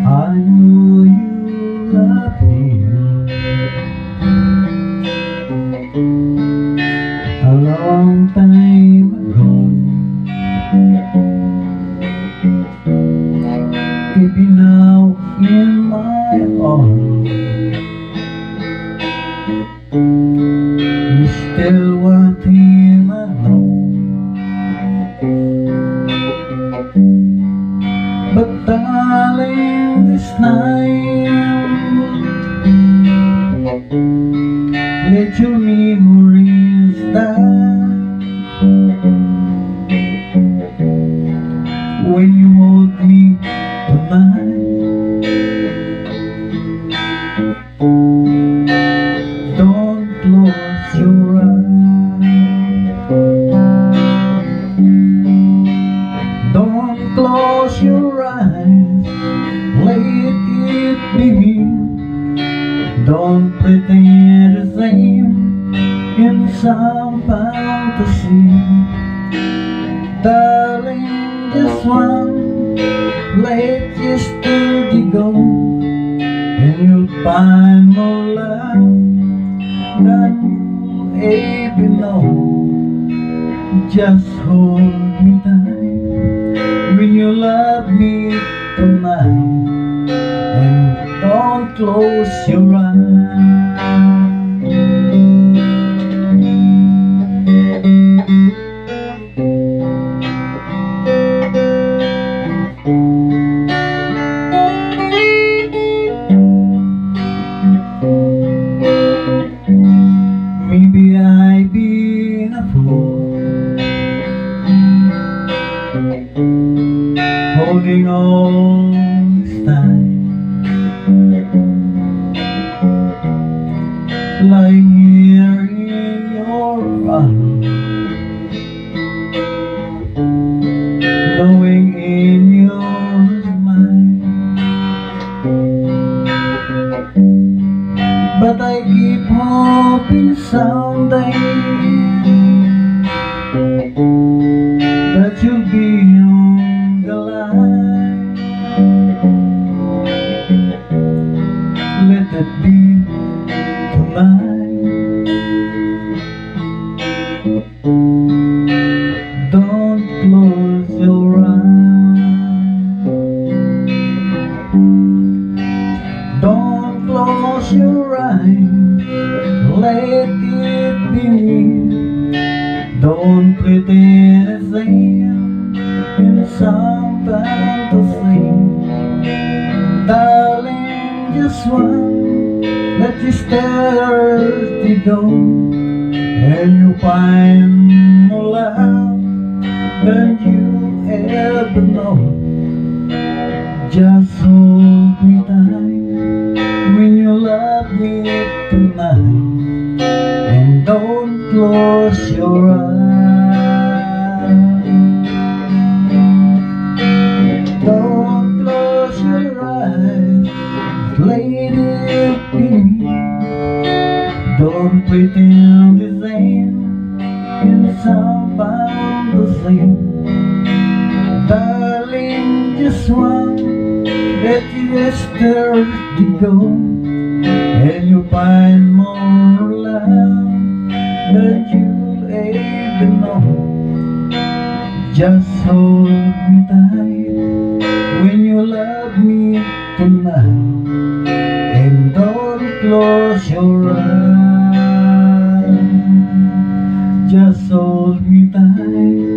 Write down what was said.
I know you love me a long time ago. Maybe now in my arms you still want him alone. But darling, this night let your memories die. When you hold me tonight, don't close your eyes. Don't close your eyes, let it begin. Don't pretend the same in some fantasy. Darling, just one, let yesterday go, and you'll find more love than you'll ever know. Just hold me tight when you love me tonight, and don't close your eyes. Maybe I've been a fool, holding all this time, lying here in your arms, knowing in yours mine. But I keep hoping someday that you'll be on the line. Let it be tonight. Don't close your eyes. Don't close your eyes, let it be me. Don't pretend it's there in some fantasy. Darling, just one, let your steady go, and you'll find more love than you ever know. Just hold me tight when you love me tonight, and don't close your eyes. Don't close your eyes, let it be me. Don't pretend it's ain't in some fantasy. Darling, just one, let yesterday go, and you'll find more love than you'll ever know. Just hold me tight when you love me tonight, and don't close your eyes. Just hold me tight